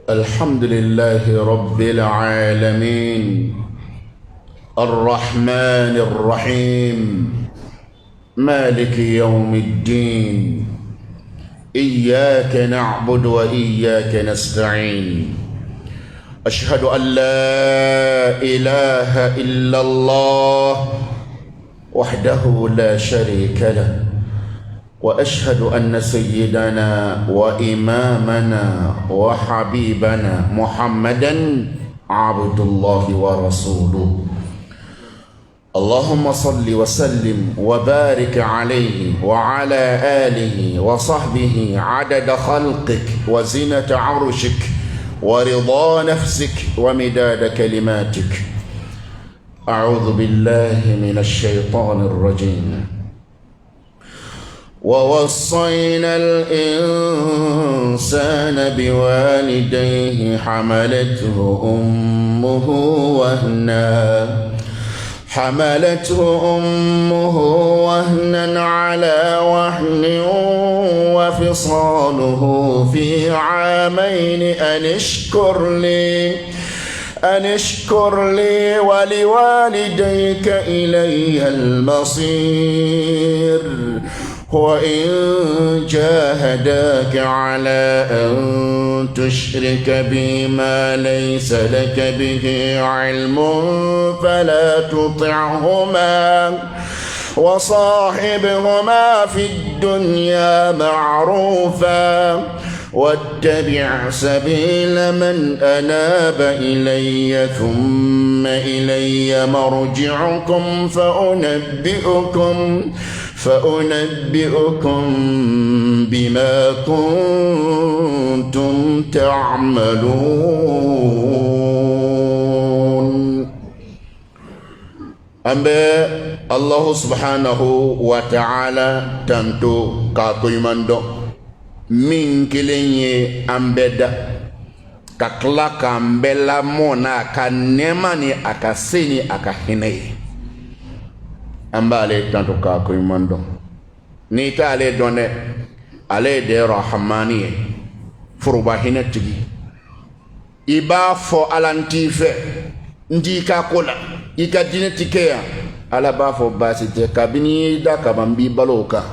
الحمد لله رب العالمين الرحمن الرحيم مالك يوم الدين إياك نعبد وإياك نستعين أشهد أن لا إله إلا الله وحده لا شريك له وأشهد أن سيدنا وإمامنا وحبيبنا محمدا عبد الله ورسوله اللهم صل وسلم وبارك عليه وعلى آله وصحبه عدد خلقك وزنة عرشك ورضا نفسك ومداد كلماتك. أعوذ بالله من الشيطان الرجيم. ووصينا الإنسان بوالديه حملته أمه وهنا على وهن وفصاله في عامين أن اشكر لي ولوالديك إلي المصير وإن جاهداك على أن تشرك بي ما ليس لك به علم فلا تطعهما وصاحبهما في الدنيا معروفا واتبع سبيل من أناب إلي ثم إلي مرجعكم فأنبئكم بما كنتم تعملون. أمبي الله سبحانه وتعالى تنتو كاكويماندو min kelen ye an bɛɛ da ka tila k'an bɛɛ lamɔ n'a ka nɛɛma ni a ka se ni a ka hinɛ ye. An b'ale tanto k'a ko ɲuman dɔn. N'i t'ale dɔn dɛ, ale ye de rahamani ye, foroba hinɛ tigi. I b'a fɔ Ala n t'i fɛ, n t'i ka ko la, i ka diinɛ ti kɛ yan. Ala b'a fɔ baasi tɛ, kabini i da kaban b'i balo o kan.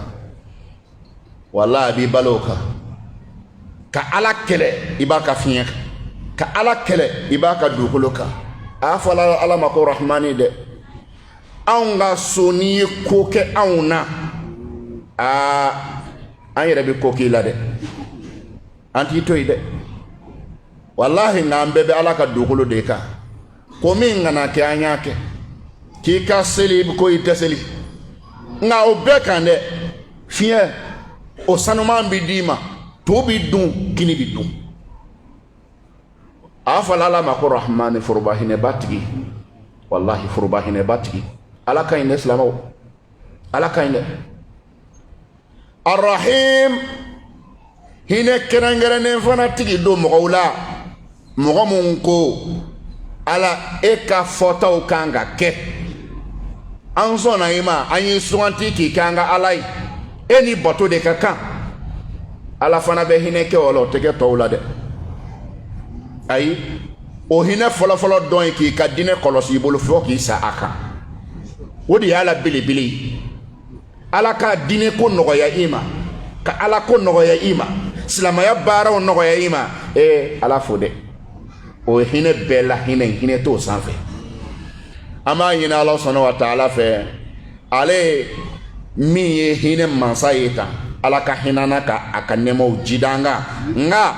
Wallahi bi balo ka Ala kɛlɛ i b'a ka fiɲɛ kan, ka Ala kɛlɛ i b'a ka dugukolo kan. A fɔla Ala ma ko rahmani dɛ. Anw ka so n'i ye ko kɛ anw na, an yɛrɛ bɛ ko k'i la dɛ, an t'i to yen dɛ. Wallahi nka an bɛɛ bɛ Ala ka dugukolo de kan. Ko min ŋana kɛ an y'a kɛ, k'i ka seli i bɛ ko i tɛ seli, nka o bɛɛ kan dɛ fiɲɛ o sanuman bi d'i ma, to bi dun, kini bi dun. A fɔla Ala ma ko rahmani, foroba hinɛba tigi. Wallahi foroba hinɛba tigi. Ala ka ɲi dɛ silamɛw, Ala ka ɲi dɛ. Arrahim, hinɛ kɛrɛnkɛrɛnnen fana tigi don mɔgɔw la, mɔgɔ mun ko Ala e ka fɔtaw kan ka kɛ. An sɔnna i ma, an y'i suganti k'i kɛ an ka Ala ye. E ni bato de ka kan. Ala fana bɛ hinɛ kɛ o la, o tɛ kɛ tɔw la dɛ. Ayi, o hinɛ fɔlɔfɔlɔ dɔn ye k'i ka diinɛ kɔlɔsi i bolo fɔ k'i sa a kan. O de y'Ala belebele ye. Ala ka diinɛ ko nɔgɔya i ma, ka Ala ko nɔgɔya i ma, silamɛya baaraw nɔgɔya i ma. Ala fo dɛ. O hinɛ bɛɛ la hinɛ t'o sanfɛ. An b'a ɲini Ala subhanahu wa ta'ala fɛ, ale min ye hinɛ mansa ye tan, Ala ka hinana ka a ka nɛmaw jida an kan. Nka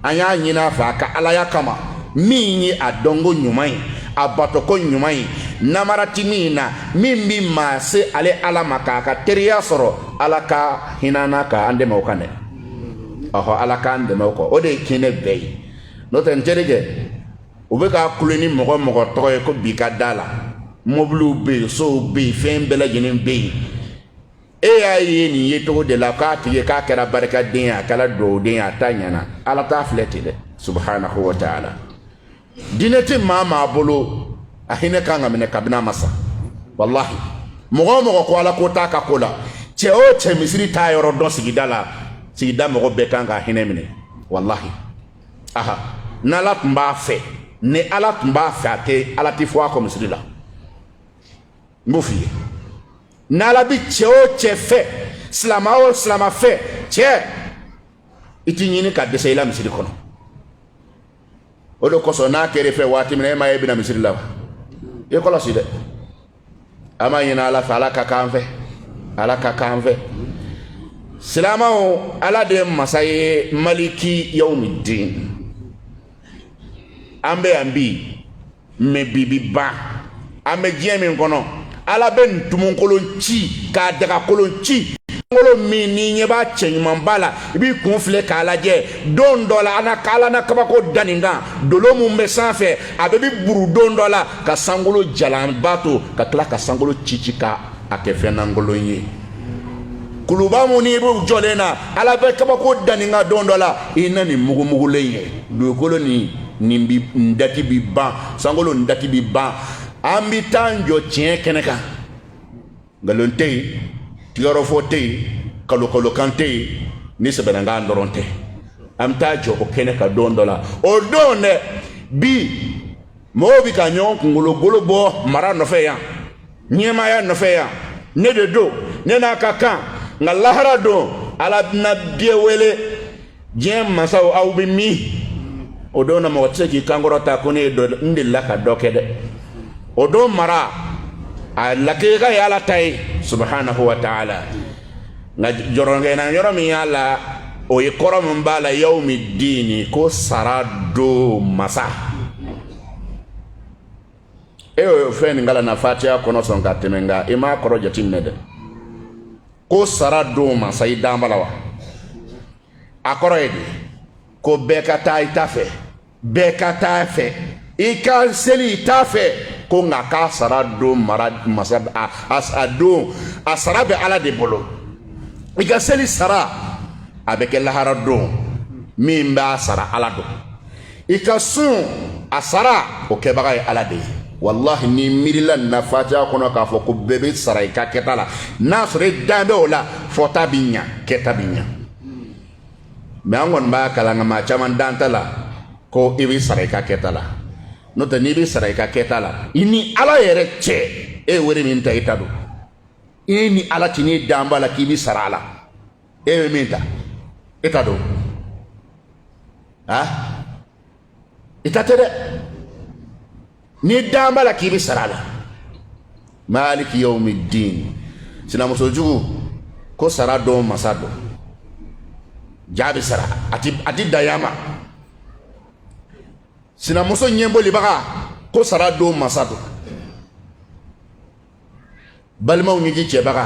an y'a ɲini a fɛ a ka Alaya kama, min ye a dɔnko ɲuman ye, a batoko ɲuman ye, namarati min na, min bi maa se ale Ala ma k'a ka teriya sɔrɔ, Ala ka hinana ka an dɛmɛ o kan dɛ. Ala k'an dɛmɛ o kɔ. O de ye hinɛ bɛɛ ye. N'o tɛ n terikɛ, u bɛ k'a kule ni mɔgɔ tɔgɔ ye ko bi ka da la. Mobiliw bɛ yen, sow bɛ yen, fɛn bɛɛ lajɛlen bɛ yen. E y'a ye nin ye cogo de la k'a tigi k'a kɛra barikaden ye, a kɛra dugawuden ye, a ta ɲɛna. Ala t'a filɛ ten dɛ, subhanahu wa ta'ala. Diinɛ tɛ maa bolo a hinɛ kan ka minɛ kabini a ma sa. Wallahi mɔgɔ mɔgɔ ko Ala ko t'a ka ko la, cɛ o cɛ misiri t'a yɔrɔ dɔn sigida la, sigida mɔgɔ bɛɛ kan ka hinɛ minɛ. Wallahi aha n'ala tun b'a fɛ ni ala tun b'a fɛ a tɛ ala tɛ fɔ a kɔ misiri la n b'o f'i ye n'ala bi cɛ o cɛ fɛ silama o silama fɛ cɛ i t'i ɲini ka dɛsɛ i la misiri kɔnɔ o de kosɔn n'a kɛr'i fɛ waati min na e ma ye i bɛna misiri la wa i kɔlɔsi dɛ a ma ɲini ala fɛ ala ka k'an fɛ ala ka k'an fɛ silamaw ala de ye masa ye maliki yawmiddin an bɛ yan bi mɛ bi bi ban an bɛ diɲɛ min kɔnɔ ala bɛ ntumukolon ci k'a dagakolon ci kolon min ni ɲɛ b'a cɛ ɲuman ba la i b'i kun filɛ k'a lajɛ don dɔ la ala na kabako da nin kan dolo mun bɛ sanfɛ a bɛ bi buru don dɔ la ka sankolo jalanba to ka tila ka sankolo ci ka a kɛ fɛn lankolon ye kuluba mun ni b'u jɔlen na ala bɛ kabako da nin kan don dɔ la i na nin mugumugulen ye dugukolo nin bi ndati bi ban sankolo ndati bi ban an bi taa jɔ tiɲɛ kɛnɛ kan nkalon tɛ yen tigɛrɔfɔ tɛ yen kalokalokan tɛ yen ni sɛbɛnkan dɔrɔn tɛ an bɛ taa jɔ o kɛnɛ kan don dɔ la o don dɛ bi mɔgɔw bɛ ka ɲɔgɔn kunkolo golo bɔ mara nɔfɛ yan ɲɛmaaya nɔfɛ yan ne de don ne n'a ka kan nka lahara don ala bɛna biɲɛ wele diɲɛ masaw aw bɛ min o don na mɔgɔ tɛ se k'i kankɔrɔta ko ne ye n delila ka dɔ kɛ dɛ o don mara a lakeka ye ala ta ye subhanahu wa ta'ala nka jɔrɔnkɛna yɔrɔ min y'a la o ye kɔrɔ min b'a la yawmiddin ko sara don masa e y'o fɛn nin kalan na fatiha kɔnɔ sɔn ka tɛmɛ nka i m'a kɔrɔ jateminɛ dɛ ko sara don masa i dan bala wa a kɔrɔ ye de ko bɛɛ ka taa i ta fɛ bɛɛ ka taa fɛ i ka seli i ta fɛ ko nka k'a sara don masa a don a sara bɛ ala de bolo i ka seli sara a bɛ kɛ lahara don min b'a sara ala don i ka sun a sara o kɛbaga ye ala de ye wallahi ni miirila nin na fatiha kɔnɔ k'a fɔ ko bɛɛ bɛ sara i ka kɛta la n'a sɔrɔ i dan bɛ o la fɔta bɛ ɲa kɛta bɛ ɲa mɛ an kɔni b'a kalan nka maa caman dan ta la ko i bɛ sara i ka kɛta la n'o tɛ n'i bɛ sara i ka kɛta la i ni ala yɛrɛ cɛ e ye wari min ta i ta don i ni ala cɛ n'i dan b'a la k'i bɛ sara a la e bɛ min ta i ta don i ta tɛ dɛ n'i dan b'a la k'i bɛ sara a la maliki yawmiddin sinamuso jugu ko sara don masa don jaa bɛ sara a ti daya ma sinamuso ɲɛbɔlibaga ko sara don masa don balimaw ɲɛji cɛbaga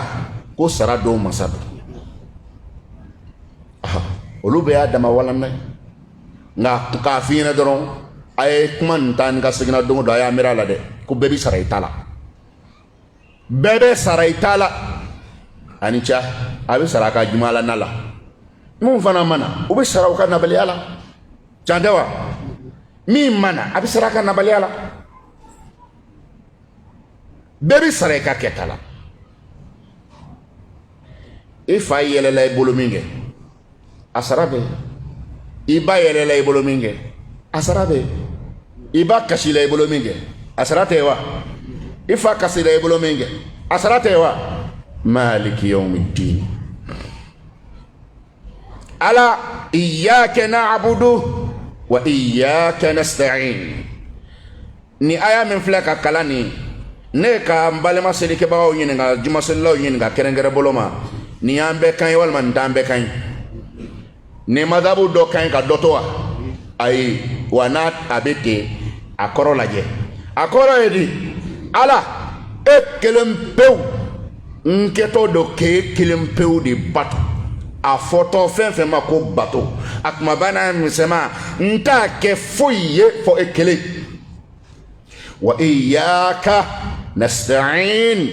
ko sara don masa don olu bɛɛ y'a dama walan dɛ nka k'a f'i ɲɛna dɔrɔn a ye kuma nin taa ni ka seginna don o don a y'a miiri a la dɛ ko bɛɛ bɛ sara i ta la bɛɛ bɛ sara i ta la a ni ca a bɛ sara a ka jumalana la mun fana mana u bɛ sara u ka nabaliya la can tɛ wa min mana a bɛ sara a ka nabaliya la bɛɛ bɛ sara i ka kɛta la i fa yɛlɛla i bolo min kɛ a sara bɛ i ba yɛlɛla i bolo min kɛ a sara bɛ i ba kasila i bolo min kɛ a sara tɛ wa i fa kasila i bolo min kɛ a sara tɛ wa maliki yawmiddin ala iyyaka na'budu wa iyyaka nasta'in ni aya min filɛ ka kalan ni ne ka n balima selikɛbagaw ɲininka jumaselilaw ɲininka kɛrɛnkɛrɛn bolo ma ni y'an bɛɛ kan ye walima nin t'an bɛɛ kan ye ni madabu dɔ kan ye ka dɔ to wa ayi wa n'a a bɛ ten a kɔrɔ lajɛ a kɔrɔ ye di ala e kelen pewu n kɛtɔ do k'e kelen pewu de bato a fɔtɔ fɛn fɛn ma ko bato a kumaba n'a misɛnman n t'a kɛ foyi ye fɔ e kelen wa iyyaka nasta'in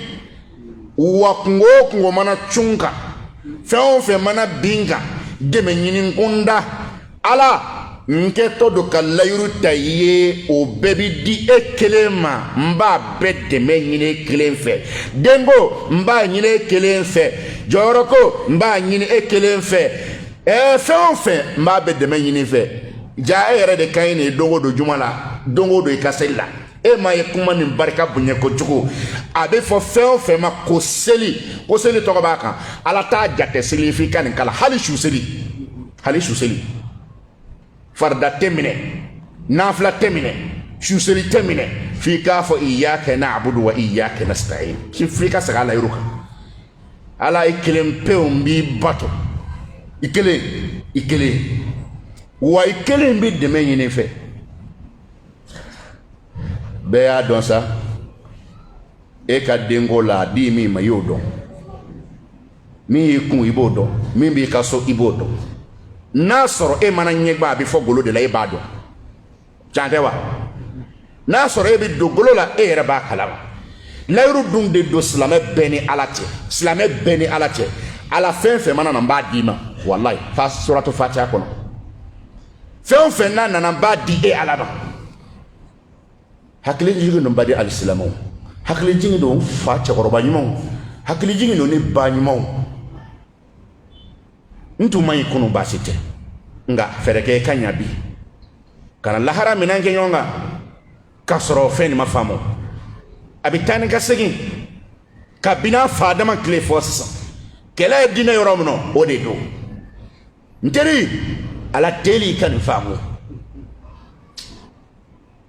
wa kungo o kungo mana cun kan fɛn o fɛn mana bin kan dɛmɛ ɲini kunda ala n kɛtɔ do ka layiru ta i ye o bɛɛ bi di e kelen ma n b'a bɛɛ dɛmɛ ɲini e kelen fɛ denko n b'a ɲini e kelen fɛ jɔyɔrɔ ko n b'a ɲini e kelen fɛ fɛn o fɛn n b'a bɛɛ dɛmɛ ɲini fɛ ja e yɛrɛ de ka ɲi nin dongo don juma la dongo don i ka seli la e ma ye kuma nin barika bonya kojugu a bɛ fɔ fɛn o fɛn ma ko seli tɔgɔ b'a kan ala t'a jate seli f'i ka nin kala hali su seli farida tɛ minɛ nafila tɛ minɛ su seli tɛ minɛ f'i k'a fɔ iyyaka na'budu wa iyyaka nasta'in f'i ka segin a la yɔrɔ kan ala i kelen pewu n b'i bato i kelen wa i kelen bɛ dɛmɛ ɲini fɛ bɛɛ y'a dɔn sa e ka denko la a di min ma i y'o dɔn min y'i kun i b'o dɔn min b'i ka so i b'o dɔn n'a sɔrɔ e mana ɲɛgba a bɛ fɔ golo de la e b'a dɔn can tɛ wa n'a sɔrɔ e bɛ don golo la e yɛrɛ b'a kalama layiru dun de don silamɛ bɛɛ ni ala cɛ ala fɛn fɛn mana na n b'a d'i ma walayi fa suratu fatiha kɔnɔ fɛn o fɛn n'a nana n b'a di e ala ma hakili jigin don badi alisilamɛw hakili jigin don fa cɛkɔrɔba ɲumanw hakili jigin don ne ba ɲumanw n tun man ɲi kunu baasi tɛ nka fɛɛrɛ kɛ ka ɲa bi kana lahara minɛn kɛ ɲɔgɔn kan k'a sɔrɔ fɛn nin ma faamu a bɛ taa ni ka segin ka bina fa dama tile fɔ sisan kɛlɛ ye diinɛ yɔrɔ min na o de don n teri ala deli i ka nin faamu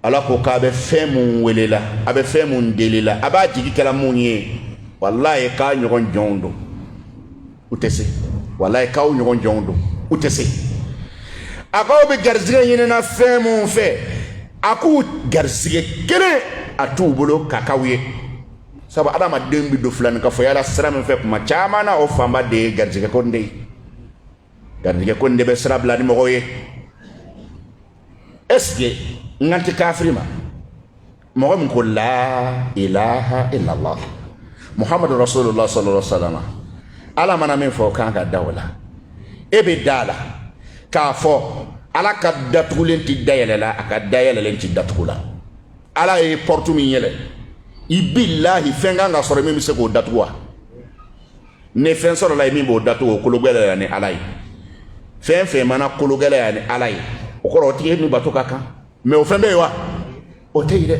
ala ko k'a bɛ fɛn mun welela a bɛ fɛn mun delila a b'a jigi kɛla mun ye walayi k'a ɲɔgɔn jɔnw don u tɛ se walayi k'aw ɲɔgɔn jɔnw don u tɛ se a k'aw bɛ garisɛgɛ ɲinina fɛn mun fɛ a k'u garisɛgɛ kelen a t'u bolo ka k'aw ye sabu adamaden bɛ don filani ka fɔ yala sira min fɛ kuma caman na o fanba de ye garisɛgɛ ko de ye garisɛgɛ ko de bɛ sira bila ni mɔgɔw ye est-ce que n kan tɛ kafiri ma mɔgɔ min ko la ilaha illallah muhammadu rasulullah sallallahu alaihi wa sallam ala mana min fɔ kan ka da o la e bɛ da la k'a fɔ ala ka datugulen ti dayɛlɛ la a ka dayɛlɛlen ti datugu la ala ye porte min yɛlɛ i billahi fɛn kan ka sɔrɔ min bɛ se k'o datugu wa ni fɛn sɔrɔ la ye min b'o datugu o kologɛlɛya ni ala ye fɛn fɛn mana kologɛlɛya ni ala ye o kɔrɔ o tigi ni bato ka kan mɛ o fɛn bɛ yen wa o tɛ yen dɛ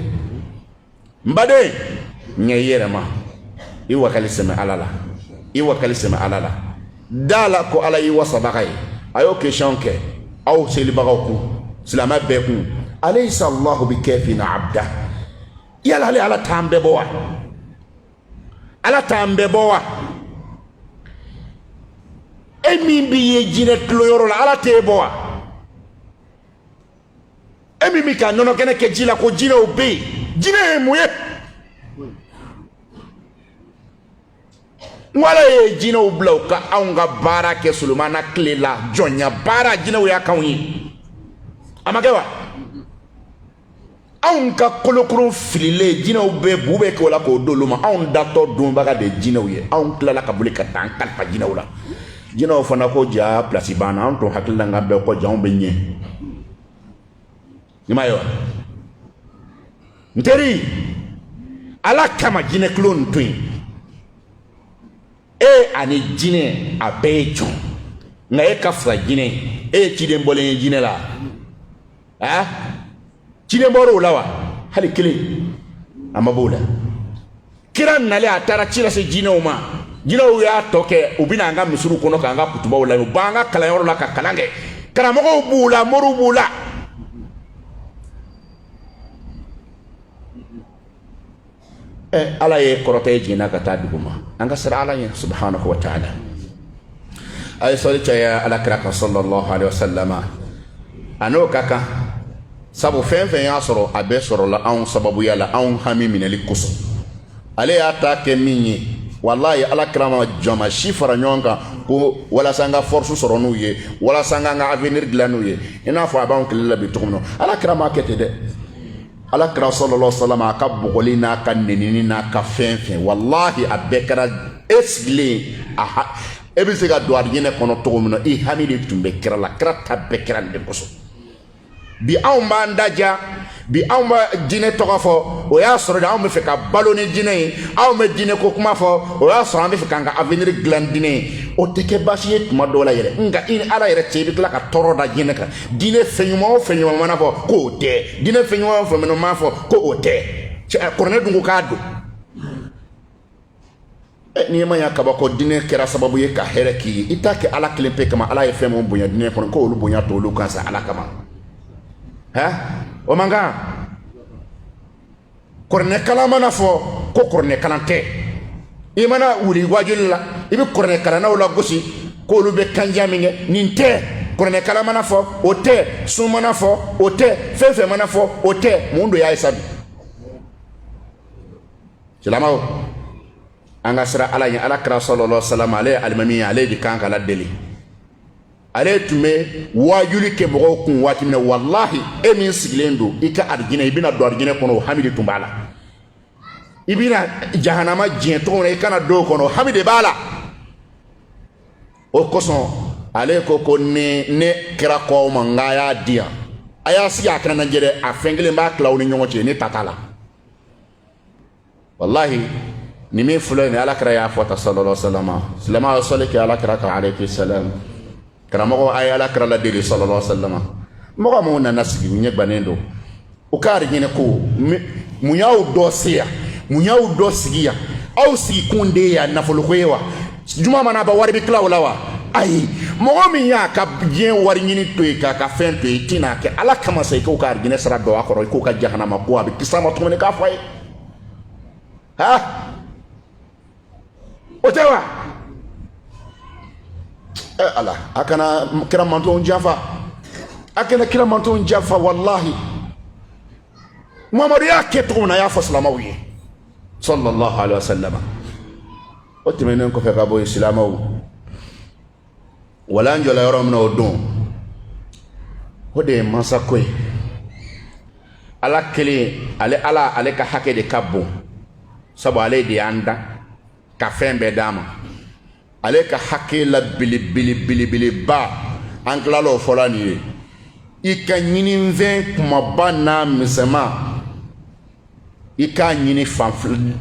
n baden ɲɛ i yɛrɛ ma i wakali sɛmɛ ala la i wakali sɛmɛ ala la da la ko ala y'i wasabaga ye a y'o question kɛ aw selibagaw kun silamɛ bɛɛ kun alaysa allahu bi kafin abda yala ale ala t'an bɛɛ bɔ wa ala t'an bɛɛ bɔ wa e min b'i ye jinɛ tuloyɔrɔ la ala t'e bɔ wa e min bɛ ka nɔnɔ kɛnɛ kɛ ji la ko jinɛw bɛ yen jinɛ ye mun ye wala ye jinɛw bila u ka anw ka baara kɛ solomana tile la jɔnya baara jinɛw y'a k'anw ye a ma kɛ wa anw ka kolokurun fililen jinɛw bɛɛ bu bɛ kɛ o la k'o d'olu ma anw datɔ donbaga de ye jinɛw ye anw tilala ka boli ka taa an kalifa jinɛw la jinɛw fana ko ja place banna anw tun hakili la n ka bɛɛ kɔ ja anw bɛ ɲɛ ni ma ye wa n teri ala kama jinɛ kulo nin to yen e ani jinɛ a bɛɛ ye jɔn nka e ka fisa jinɛ e ye ciden bɔlen ye jinɛ la ciden bɔra o la wa hali kelen a ma b'o la kira nalen a taara ci lase jinɛw ma jinɛw y'a tɔ kɛ u bɛna an ka misiriw kɔnɔ k'an ka kutubaw la u b'an ka kalanyɔrɔ la ka kalan kɛ karamɔgɔw b'u la moriw b'u la ala ye kɔrɔta ye jiginna ka taa dugu ma an ka sira ala ɲɛ subhanahu wa ta'ala a ye sɔli caya ala kira kan sallallahu alaihi wa sallama a n'o ka kan sabu fɛn fɛn y'a sɔrɔ a bɛɛ sɔrɔla anw sababuya la anw hami minɛli kosɔn ale y'a ta kɛ min ye wallahi ala kira ma jɔn ma si fara ɲɔgɔn kan ko walasa an ka force sɔrɔ n'u ye walasa an ka avenir dilan n'u ye i n'a fɔ a b'anw kile la bi cogo min na ala kira ma kɛ ten dɛ ala kira sallallahu alaihi wasallam a ka bugɔli n'a ka nenini n'a ka fɛn fɛn wallahi a bɛɛ kɛra e sigilen e bɛ se ka don alijinɛ kɔnɔ cogo min na i hami de tun bɛ kira la kira ta bɛɛ kɛra nin de kosɔn bi anw b'an daja bi anw bɛ jinɛ tɔgɔ fɔ o y'a sɔrɔ de anw bɛ fɛ ka balo ni jinɛ ye anw bɛ jinɛ ko kuma fɔ o y'a sɔrɔ an bɛ fɛ k'an ka avenir dilan dinɛ ye o tɛ kɛ baasi ye tuma dɔw la yɛrɛ nka i ni ala yɛrɛ cɛ i bɛ tila ka tɔɔrɔ da diinɛ kan diinɛ fɛn ɲuman o fɛn ɲuman mana fɔ k'o tɛ diinɛ fɛn ɲuman o fɛn ɲuman mana fɔ k'o tɛ kɔrɔnɛ dun ko k'a don n'i ma ɲa kaba ko diinɛ kɛra sababu ye ka hɛrɛ k'i ye i t'a kɛ ala kelen pe kama ala ye fɛn mun bonya diinɛ kɔnɔ k'olu bonya to olu kan sa ala kama o man kan kɔrɔnɛ kalan mana fɔ ko kɔrɔnɛ kalan tɛ i mana wuli wajuli la i bɛ kɔrɔnɛ kalannaw la gosi k'olu bɛ kanja min kɛ nin tɛ kɔrɔnɛ kalan mana fɔ o tɛ sun mana fɔ o tɛ fɛn fɛn mana fɔ o tɛ mun do y'a ye sa bi silamɛw an ka sira ala ɲɛ ala kira sallallahu alaihi wasallam ale ye alimami ye ale de kan ka ladeli ale tun bɛ wajuli kɛ mɔgɔw kun waati min na walahi e min sigilen don i ka arijinɛ i bɛna don arijinɛ kɔnɔ o hami de tun b'a la i bɛna jahanama diɲɛ cogo min na i kana don o kɔnɔ o hami de b'a la o kosɔn ale ko ne kira k'aw ma n k'a y'a di yan a y'a sigi a kana lajɛ dɛ a fɛn kelen b'a tila aw ni ɲɔgɔn cɛ ne ta t'a la wallahi ni min filɛ ni ala kira y'a fɔ ta sallallahu alaihi wasallam silamɛ sɔli kɛ ala kira kan alayhi salam karamɔgɔ a ye ala kira ladeli sallallahu alaihi wasallam mɔgɔ minnu nana sigi u ɲɛ gannen don u ka arijinɛ ko mun y'aw dɔ se yan mun y'aw dɔ sigi yan aw sigi kun de ye yan nafoloko ye wa juma mana ban wari bɛ tila o la wa ayi mɔgɔ min y'a ka diɲɛ wari ɲini to yen k'a ka fɛn to yen i tɛna kɛ ala kama sa i k'o ka arijinɛ sara dɔ a kɔrɔ i k'o ka jahanama ko a bɛ kisa ma tuguni k'a fɔ a ye o tɛ wa ala a kana kira mantonw janfa a kana kira mantonw janfa wallahi mamadu y'a kɛ cogo min na a y'a fɔ silamɛw ye sallallahu alaihi wasallam o tɛmɛnen kɔfɛ ka bɔ yen silamɛw wala an jɔla yɔrɔ min na o don o de ye mansako ye ala kelen ale ka hakɛ de ka bon sabu ale de y'an dan ka fɛn bɛɛ d'a ma ale ka hakɛ la belebeleba an tilala o fɔla nin ye i ka ɲinifɛn kumaba n'a misɛnman i k'a ɲini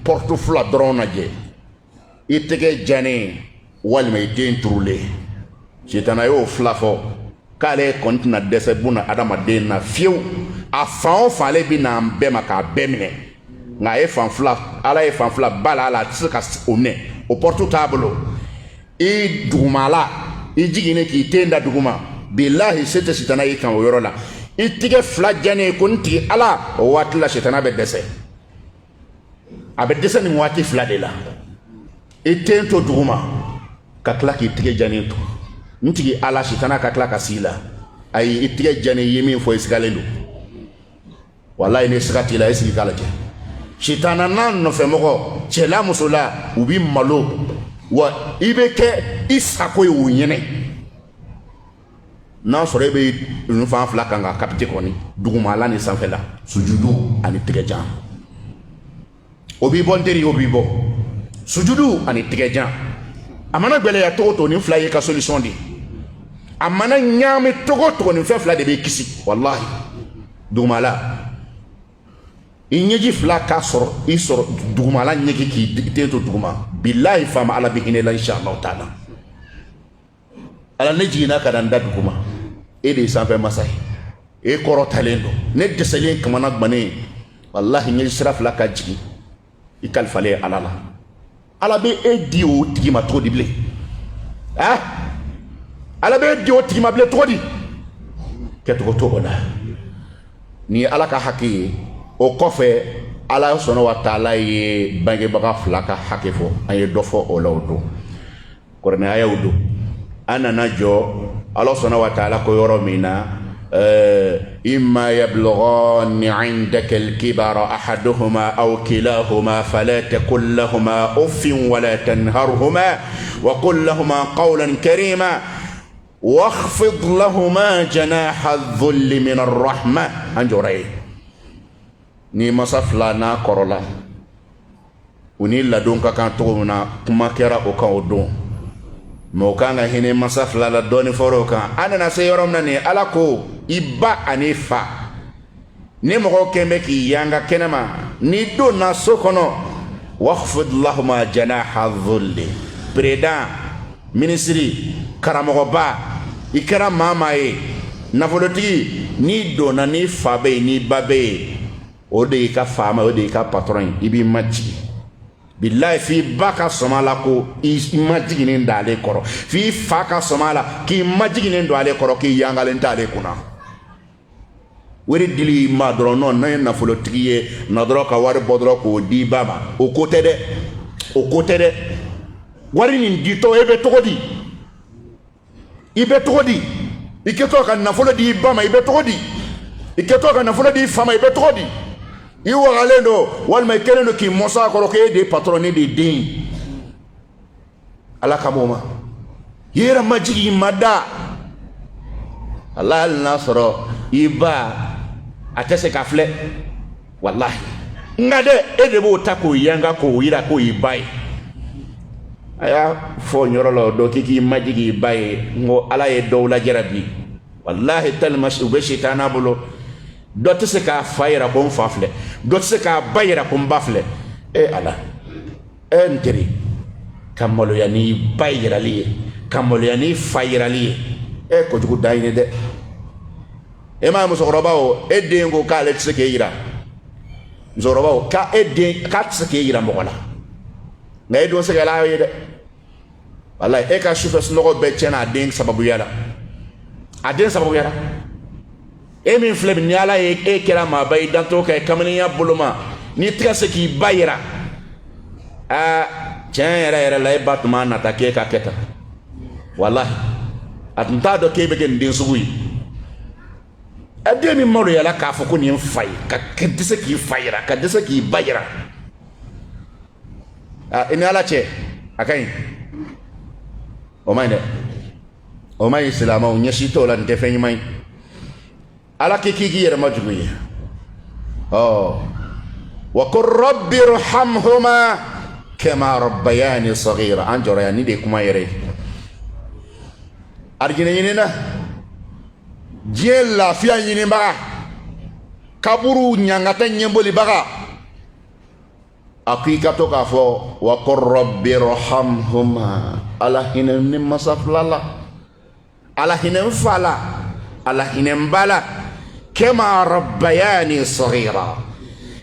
porte fila dɔrɔn lajɛ i tɛgɛ janen walima i den turulen sitana y'o fila fɔ k'ale kɔni tɛna dɛsɛ buna adamaden na fiyewu a fan o fan ale bɛ n'an bɛɛ ma k'a bɛɛ minɛ nka a ye fan fila ala ye fan fila ba la ala a tɛ se ka o minɛ o porte t'a bolo i dugumala i jiginnen k'i ten da duguma bilahi se tɛ sitana y'i kan o yɔrɔ la i tigɛ fila jannen ko n tigi ala o waati la sitana bɛ dɛsɛ a bɛ dɛsɛ nin waati fila de la i ten to duguma ka tila k'i tigɛ jannen to n tigi ala sitana ka tila ka s'i la ayi i tigɛ jannen i ye min fɔ i sigalen don walayi ni siga t'i la i sigi k'a lajɛ sitana n'a nɔfɛmɔgɔ cɛla musola u bi malo wa i bɛ kɛ i sago ye o ɲɛnɛ n'a sɔrɔ e bɛ ninnu fan fila kan ka kapite kɔni dugumala ni sanfɛla sujudu ani tigɛjan o b'i bɔ n teri o b'i bɔ sujudu ani tigɛjan a mana gwɛlɛya togo to nin fila ye ka solution de a mana ɲaami togo togo nin fɛn fila de b'i kisi wallahi dugumala i ɲɛji fila k'a sɔrɔ i sɔrɔ dugumala ɲɛji k'i den to duguma bilahi faama ala bɛ hinɛ la inshallah taala ala ne jiginna ka na n da duguma e de ye sanfɛ masa ye e kɔrɔ talen don ne dɛsɛlen kamana gannen wallahi ɲɛji sira fila ka jigin i kalifalen ala la ala bɛ e di o tigi ma cogo di bilen ala bɛ e di o tigi ma bilen cogo di kɛcogo t'o la nin ye ala ka hakɛ ye o kɔfɛ ala sɔnna wa taala ye bangebaga fila ka hakɛ fɔ an ye dɔ fɔ o la o don kɔrɔnɛyaw don an nana jɔ ala sɔnna wa taala ko yɔrɔ min na imma yablughanni 'indaka al-kibara ahaduhuma aw kilahuma fala taqul lahuma uffin wala tanharhuma wa qul lahuma qawlan karima واخفض لهما جناح الذل من الرحمة أنجوري ni masa fila n'a kɔrɔla u ni ladon ka kan cogo min na kuma kɛra o kan o don mɛ o kan ka hinɛ masa fila la dɔɔni fɔra o kan an nana se yɔrɔ min na nin ala ko i ba ani fa ni mɔgɔ kɛn bɛ k'i yanga kɛnɛma ni donna so kɔnɔ wakhfid lahuma janaha dhulli président ministri karamogoba ikera mama ye nafolotigi ni donna ni fa be ni ba be o de ka fama o de ka patron ibi maji billahi fi baka somala ko i majiginen dale koro fi faka somala ki majiginen do ale koro ki yangalen dale kuna wori dili ma doro non na nafolotigi ye na doro ka wari bodro ko di baba o kote de wari nin dito ebe togodi iketo ka nafolo di bama ibe togodi iketo ka nafolo di fama ibe togodi i wagalendo walma kelendo ki mosa ko ke de patroni de din ala kamoma yera majigi mada Allah al nasro iba atese kafle wallahi ngade edebo tako yanga ko yira ko ibai aya fo nyorolo do kiki majigi baye ngo ala ye dowla jarabi wallahi talmas ube shitana bolo do tse ka fayra ko fafle do tse ka bayra ko bafle e ala enteri kamolo yani bayra li kamolo yani fayra li e ko jugu dayne de e ma mo soroba o e de ngo ka le tse ke yira zoroba o ka e de ka tse ke yira mo wala ngay do se la yede wallahi e ka shufes no be chena den sababu yala aden sababu yala e min fleb ni ala e kera ma bay danto kay kamani ya buluma ni trase ki bayira a chen era la batman attaquer ka keta wallahi atanta do kebe gen din sugui ade mi moro yala ka foko ni fay ka kedise ki fayira ka dise ki bayira ina ala che akai o mai islama o nyeshi to la nte fenyi mai ala ke kiki yere majuguye wa qur rabbi irhamhuma kama rabbayani saghira anjora yani de kuma yere arjine yinina jella fiya yinin baga kaburu nyangata nyemboli baga akika to ka fo wa qur rabbi irhamhuma ala hinen masaflala ala hinen fala ala hinen bala kama rabbayani saghira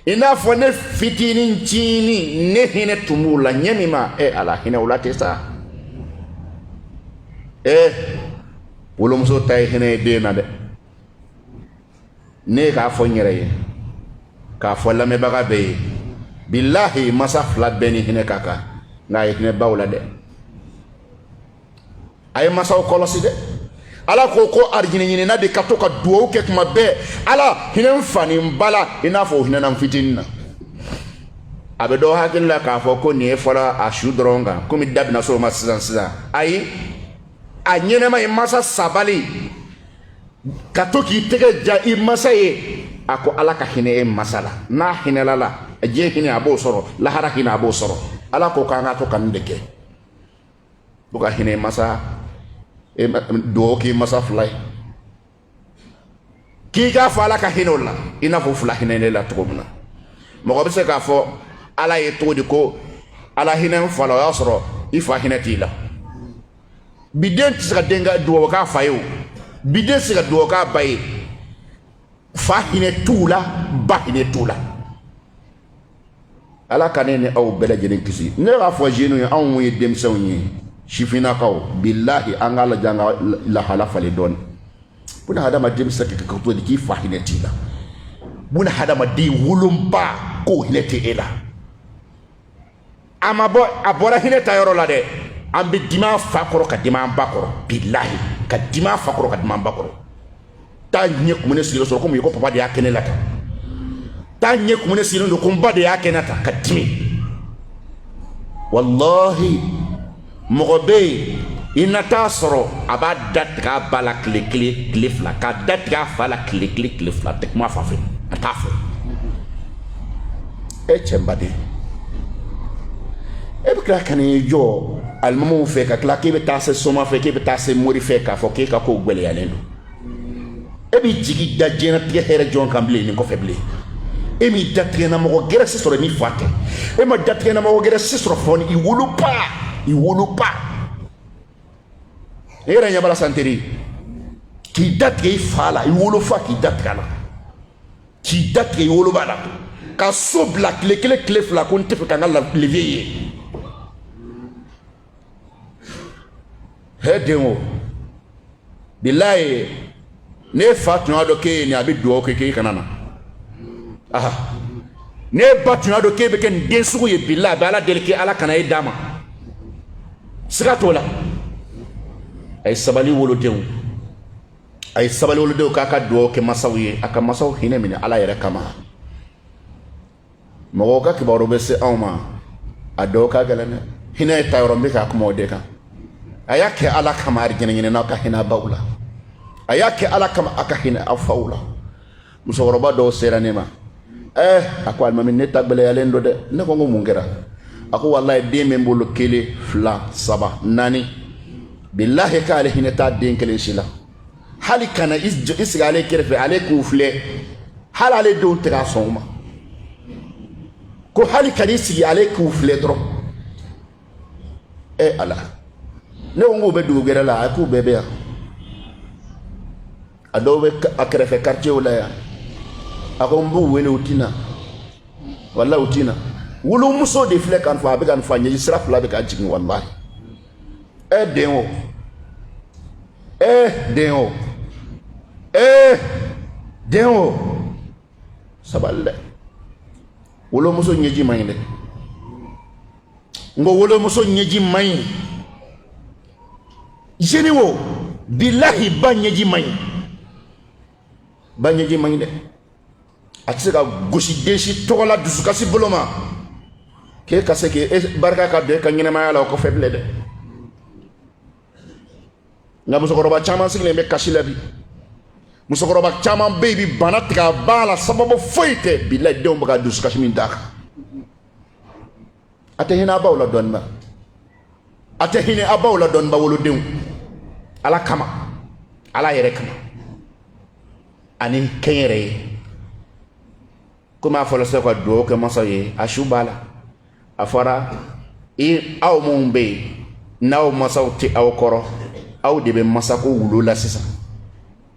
ina fo ne fitinin chini ne hine tumula nyemima ala hine ulate sa wolum so tay hine de na de ne ka fo nyere ka fo la me baga be billahi masafla beni hine kaka ngai hine bawla de ay masaw kolosi de ala ko arjine nyine na de katoka duo ke kuma be ala hine fani mbala ina fo hine na fitinna abe do hakin la ka fo ko ni fara ashudronga kumi dabna so masisan ay anyene ma masa sabali katoki tege ja i masaye ako ala ka hine masala na hine lala je hine abo soro la harakina abo soro ala ko kanga to kan deke buka hine masa do ki masa fly ki ga fala ka hinola ina fo fula hine la to muna mo ko se ka fo ala ye to di ko ala hine fala ya soro ifa hine tila biden tsaka denga do ka fayo biden tsaka do ka baye fa hine tula ba hine tula ala kanene aw bela jenen kisi ne ga fo jenu an wi dem sawni shifina kaw billahi angala janga la hala fale don buna hada ma dem sake ka to di ki fa hine tila buna hada ma di wulumba ko hine te ela ama bo abora hine tayoro la de ambe dima fakoro ka dima bakoro billahi ka dima fakoro ka dima bakoro ta nye kumune silo so ko mu ko papa de akene la ta nye kumune silo ndo kumba de akene ta ka dimi wallahi mogobe ina tasoro aba datka bala kle fla ka datka fala kle fla tek ma fafe atafe chembade bikra kane jo almamu fe ka kla ke beta se soma fe ke beta se mori fe ka fo ke ka ko gbele yalendo bi jigi da jena tie here jon kamble ni ko feble mi datre na mo gere se soro mi fate ma datre na mo gere se soro foni i wulu pa e yɛrɛ ɲɛ bala santeri k'i datigɛ i fa la i wolofa k'i datigɛ a la k'i datigɛ i woloba la ka so bila tile kelen tile fila ko n tɛ fɛ ka n ka levier ye he den o bilayi ne fa tun y'a dɔn k'e ye nin a bɛ dugawu kɛ k'e kana na ne ba tun y'a dɔn k'e bɛ kɛ nin den sugu ye bilayi a bɛ ala deli kɛ ala kana e d'a ma siga t'o la a ye sabali wolodenw a ye sabali wolodenw k'a ka dugawu kɛ masaw ye a ka masaw hinɛ minɛ ala yɛrɛ kama mɔgɔw ka kibaru bɛ se anw ma a dɔw ka gɛlɛn dɛ hinɛ ye ta yɔrɔ n bɛ k'a kuma o de kan a y'a kɛ ala kama a ɲinɛ n'aw ka hinɛ baw la a y'a kɛ ala kama a ka hinɛ aw faw la musokɔrɔba dɔw sera ne ma a ko alimami ne ta gbɛlɛyalen don dɛ ne ko n ko mun kɛra a ko walayi den bɛ n bolo 1 2 3 4 bilahi k'ale hinɛ t'a den kelen si la hali kana i sigi ale kɛrɛfɛ ale k'u filɛ hali ale denw tɛ k'a sɔn o ma ko hali kan'i sigi ale k'u filɛ dɔrɔn ala ne ko n k'u bɛ dugu gɛrɛ la a k'u bɛɛ bɛ yan a dɔw bɛ a kɛrɛfɛ quartier la yan a ko n b'u wele u tina walahi u tina wolomuso de filɛ ka n fɔ a bɛ ka n fɔ a ɲɛji sira fila bɛ ka jigin walahi den o den o den o sabali dɛ wolomuso ɲɛji man ɲi dɛ n ko wolomuso ɲɛji man ɲi jeni o bilahi ba ɲɛji man ɲi ba ɲɛji man ɲi dɛ a tɛ se ka gosi den si tɔgɔ la dusukasi bolo ma k'e ka se k'e barika ka don e ka ɲɛnamaya la o kɔfɛ bilen dɛ nka musokɔrɔba caman sigilen bɛ kasi la bi musokɔrɔba caman bɛ yen bi bana tigɛ a ba la sababu foyi tɛ bilahi denw bɛ ka dusukasi min d'a kan a tɛ hinɛ a baw la dɔɔnin ba a tɛ hinɛ a baw la dɔɔnin ba wolodenw ala kama ala yɛrɛ kama ani kɛnyɛrɛ ye komi a fɔra sisan ka dugawu kɛ mansaw ye a su b'a la a fɔra aw minnu bɛ yen n'aw mansaw tɛ aw kɔrɔ aw de bɛ masako wolo la sisan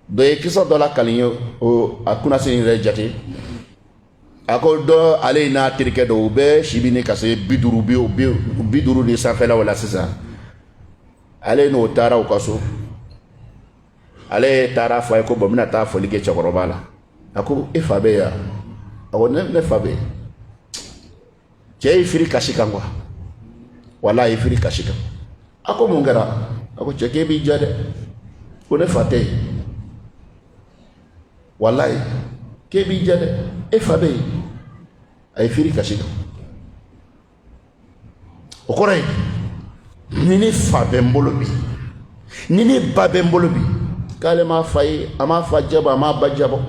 dɔ ye kisa dɔ la kalin ye o a kunnasini yɛrɛ jate a ko dɔ ale n'a terikɛ dɔ u bɛ si bi ni ka se 50 de sanfɛlaw la sisan ale n'o taara u ka so ale taara fɔ a ye ko bɔn n bɛna taa foli kɛ cɛkɔrɔba la a ko e fa bɛ yan a ko ne fa bɛ yen cɛ y'i firi kasi kan quoi wala y'i firi kasi kan a ko mun kɛra a ko cɛ k'e b'i ja dɛ ko ne fa tɛ yen walayi k'e b'i ja dɛ e fa bɛ yen a ye firi kasi kan o kɔrɔ ye ni ne fa bɛ n bolo bi ni ne ba bɛ n bolo bi k'ale m'a fa ye a m'a fa jabɔ a m'a ba jabɔ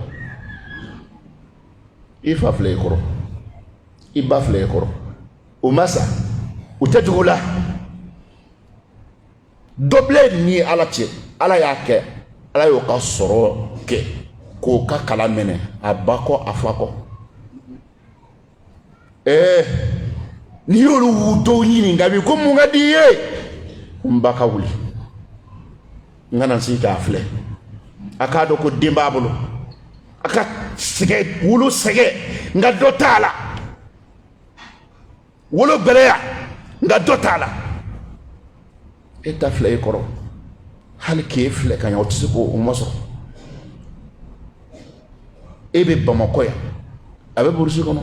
i fa filɛ i kɔrɔ i ba filɛ i kɔrɔ o ma sa u tɛ tugu la dɔ bilɛ nin ye ala cɛ ala y'a kɛ ala y'o ka sɔrɔ kɛ k'o ka kala minɛ a ba kɔ a fa kɔ n'i y'olu dɔw ɲininka bi ko mun ka di i ye n ba ka wuli n kana sigi k'a filɛ a k'a dɔn ko den b'a bolo a ka sɛgɛ wolo sɛgɛ nka dɔ t'a la wolo gɛlɛya nka dɔ t'a la e ta filɛ i kɔrɔ hali k'e filɛ ka ɲɛ o tɛ se k'o ma sɔrɔ e bɛ bamakɔ yan a bɛ burusi kɔnɔ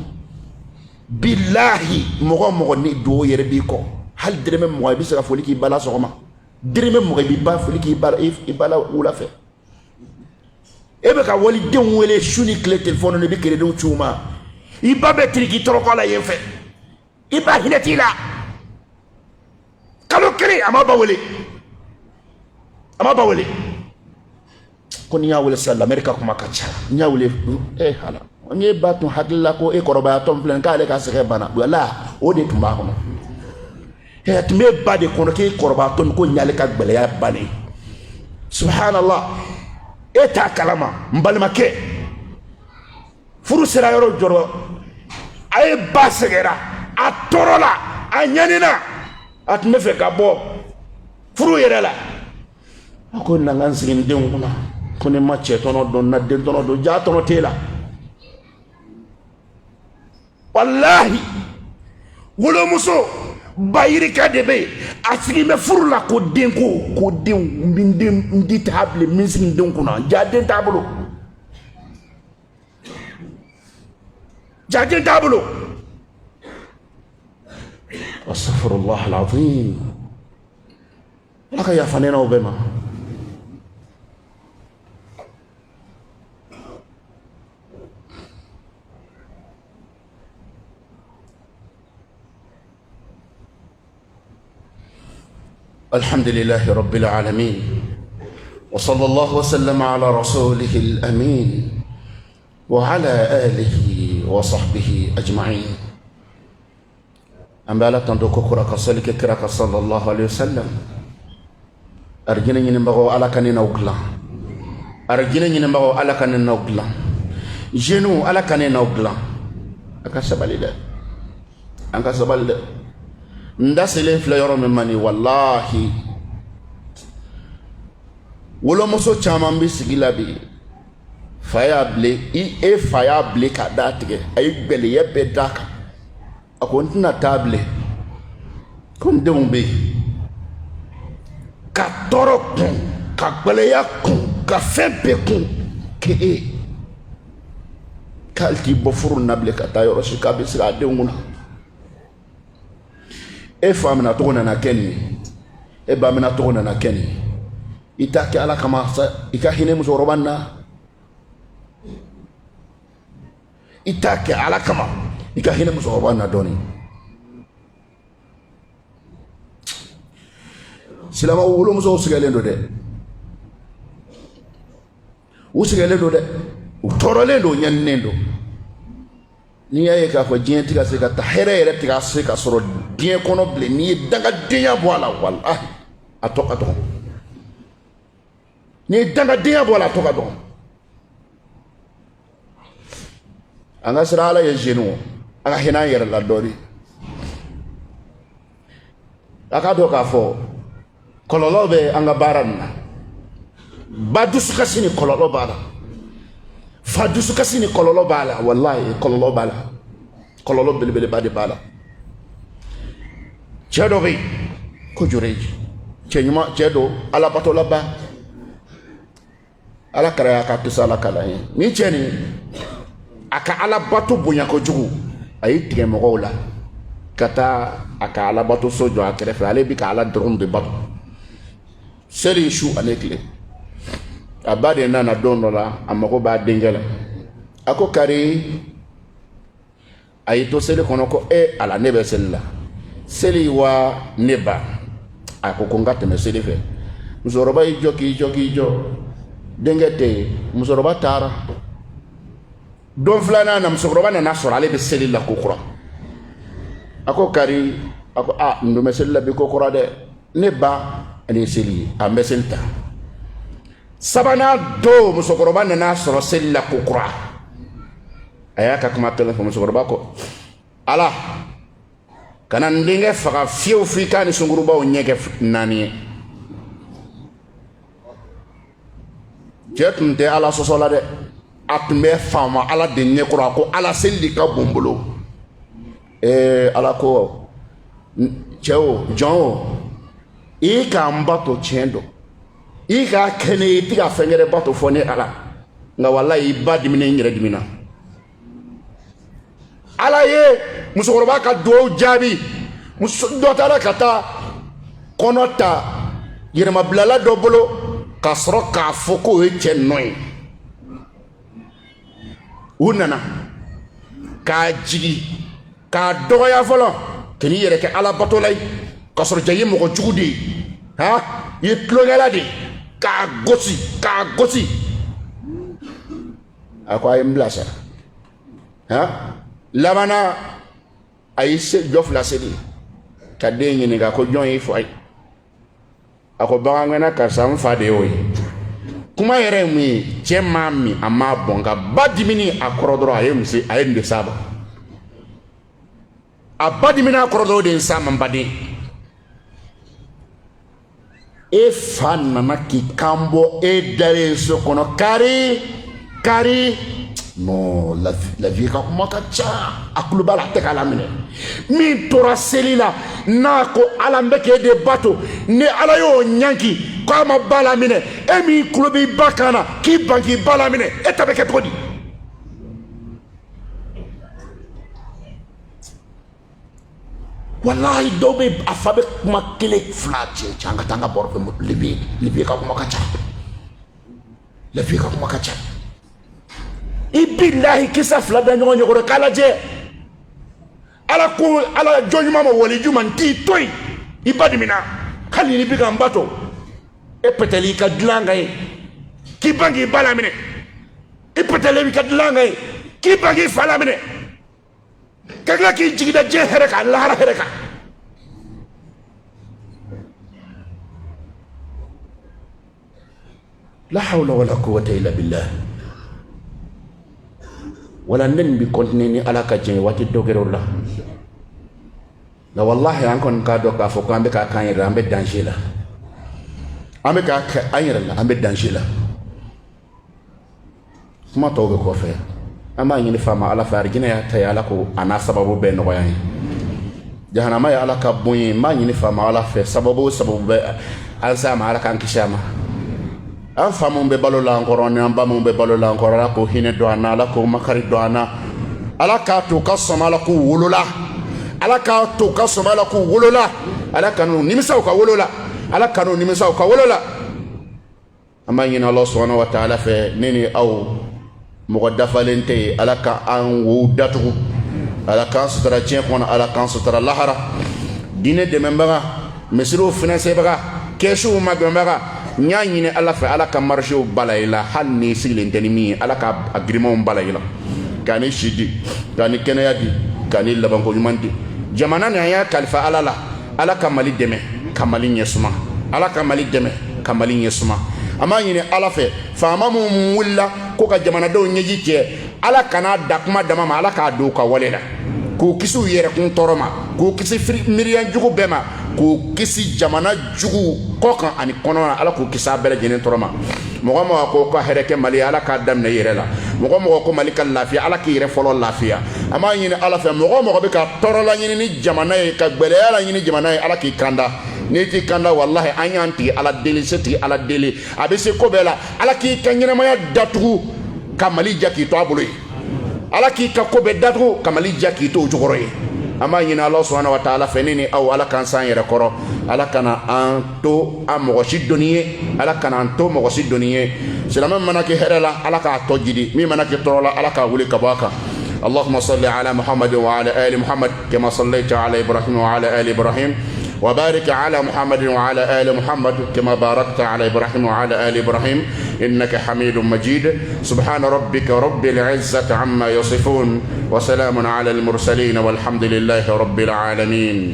bilahi mɔgɔ mɔgɔ ni dugawu yɛrɛ b'i kɔ hali dɛrɛmɛ mɔgɔ i bɛ se ka foli k'i ba la sɔgɔma dɛrɛmɛ mɔgɔ i b'i ba foli k'i ba la wula fɛ e bɛ ka walidenw wele su ni tile telefɔni na i bɛ keredenw ci u ma i ba bɛ tiri k'i tɔɔrɔ kɔ la yen fɛ i ba hinɛ t'i la kalo kelen a ma ba wele ko n'i y'a wele sisan lamɛri ka kuma ka ca n'i y'a wele hala n ye ba tun hakili la ko e kɔrɔbayatɔ min filɛ nin k'ale ka sɛgɛ bana wala o de tun b'a kɔnɔ tun bɛ ba de kɔnɔ k'e kɔrɔbayatɔ min ko ɲale ka gbɛlɛya bannen subhanallah e t'a kalama n balimakɛ furu sera yɔrɔ jɔrɔ a ye ba sɛgɛra a tɔɔrɔ la a ɲanina a tun bɛ fɛ ka bɔ furu yɛrɛ la ako nangan sigin den kuna ko ne ma che tono don na den tono do ja tono tela wallahi wolo muso bayiri ka debe asigi me furu la ko den min den ndi table min sigin den kuna ja den tablo ja den tablo astaghfirullah alazim laka ya fanena obema الحمد لله رب العالمين وصلى الله وسلم على رسوله الأمين وعلى آله وصحبه أجمعين أما لا تندوكو كراك صليك كراك صلى الله عليه وسلم أرجيني نمبغو على كان نوغلا أرجيني نمبغو على كان نوغلا جنو على كان نوغلا أكاسبالي ده أكاسبالي ده ndasele fla yoro me mani wallahi wolo moso chama mbi sigila bi fayable e fayable ka datige ay gbele yebe daka akontina table kon dembe ka toro kun ka gbele ya kun ka fempe kun ke e kalti bofuru nable ka tayoro shikabe sira de nguna e famina to na kenni e ba mina to na kenni itake ala kama sa ikahine muzorobanna itake ala kama ikahine muzorobanna doni silama wulo muso sigalendo de usigalendo de utorolendo nyannendo ni yaye ka ko jien tiga se ka tahere yere tiga se ka soro dien kono ble ni daga denya boala wallahi atoka to ni daga denya boala atoka to anga sira ala ye jenu anga hina yere la dori aka do ka fo kololo be anga baranna badus kasini kololo bala fadusu kasini kololo bala wallahi kololo bala kololo belebele bade bala chedori ko jureji chenyuma chedo ala pato laba ala kara ka tisala kala ni cheni aka ala bato bunya ko jugu ayi tige mo la kata aka ala bato sojo akere fa ale bi ka ala drum de bato seri shu anekle abade nana dono la amako ba dengela ako kari ayito sele kono ko ala nebe sella seli wa neba ako kongate me sele fe muzoroba ijo dengete muzoroba tara don flana na muzoroba na sora ale be seli la kokora ako kari ako ndo me sella be kokora de neba ani seli ambeselta sabana do musokoroba na soro sella kokora ayaka kuma telefon musokoroba ko ala kana ndinge faga fiu fika ni sunguruba o nyege nani jetum de ala sosola de atme fama ala de nyekura ko ala selli ka bombolo ala ko cheo jon e ka mbato chendo ika kene tiga fengere bato fone ala nga wallahi badimine ngire dimina ala ye musokoroba ka do jabi dotara kata konota yerema blala dobolo kasro ka foko e chennoy unana ka jigi ka doya folo keni yere ke ala bato lay kasro jayi mo ko jugudi ha yitlogala di ka gosi akwa imblasa ha labana ayise jofla sedi kadengi ni ga ko jon ifo ay ako bangana ka sam fade oy kuma yere mi chemami ama bonga badimini akrodoro ayemse ayende saba abadimina akrodoro den sama mbade e fa nana k'i kan bɔ e dalen so kɔnɔ kari non la vie ka kuma ka ca a tulo b'a la a tɛ k'a laminɛ min tora seli la n'a ko ala n bɛ k'e de bato ni ala y'o ɲanki k'a ma ba laminɛ e min tulo b'i ba kan na k'i ban k'i ba laminɛ e ta bɛ kɛ cogo di wallahi dɔw bɛ a fa bɛ kuma kelen fila cɛ an ka taa an ka baro kɛ libi ka kuma ka ca libi ka kuma ka ca i billahi kisa fila da ɲɔgɔn ɲɔgɔn k'a lajɛ ala ko ala jɔn ɲuman ma waliju ma n t'i to yen i ba dimina hali ni bi ka n bato e pɛtɛli i ka dilan kan ye k'i ban k'i ba laminɛ i pɛtɛli i ka dilan kan ye k'i ban k'i fa laminɛ ka tila k'i jigi da diɲɛ hɛrɛ kan lahara hɛrɛ kan la hawla wala quwwata illa billah wala nen bi continuer ni ala ka jeng wati dogero la wallahi an kon ka do ka fo ko ambe ka kan yira ambe danger la ambe ka ayira la ambe danger la kuma to be ko fe ama nyini fama ala fa arjina ya ta ala ko ana sababu be no yan jahanama ya ala ka bonyi ma nyini fama ala fe sababu be alsa ma ala kan kishama an famu be balola encore ne amba mu be balola encore ala ko hine do ana ala ko makari do ana ala ka to ka soma ala ko wolola ala ka to ka soma ala ko wolola ala kanu nimisa ka wolola ala kanu nimisa ka wolola amma yin Allah subhanahu wa ta'ala fe nini aw mo dafalente ala ka an wo datu ala kan sutra tien kono ala kan sutra lahara dine de membaga mesiro finance baga keshu magamba nya nyine ala fa ala ka marché balayla hanni silen tenimi ala ka agreement balayla kani shidi kani kenayadi kani labanko nyumandi jamana ne ya kalifa ala ka mali deme kamali nyesuma ala ka mali deme kamali nyesuma ama nyine ala fe fama mu mulla ko ka jamana do nyeji ke ala kana dakuma dama ma ala ka do ka walela ko kisu yere kun toroma ko kisi miriyan jugu bema ko kisi jamana jugu kokan ani konona ala ko kisa bele jenen toroma mogo mo ko ko hereke mali ala ka damne yere la mogo mo ko mali kan lafiya ala ki yere folo lafiya ama nyine ala fe mogo be ka torola nyine ni jamana e ka gbele ala nyine jamana e ala ki kanda ni ti kanda wallahi anyanti ala deli seti ala deli abese ko bela ala ki kanyina maya datugu kamali jaki to abulu ala ki ka ko be datugu kamali jaki to jogoro ye ama nyina Allah subhanahu wa ta'ala fenini aw ala kan san yere koro ala kana anto amogoshi doniye ala kana anto mogoshi doniye selama manaki herela ala ka to jidi mi manaki torola ala ka wuli kabaka اللهم صل على محمد وعلى آل محمد كما صليت على إبراهيم وعلى آل إبراهيم وبارك على محمد وعلى آل محمد كما باركت على إبراهيم وعلى آل إبراهيم إنك حميد مجيد سبحان ربك رب العزة عما يصفون وسلام على المرسلين والحمد لله رب العالمين.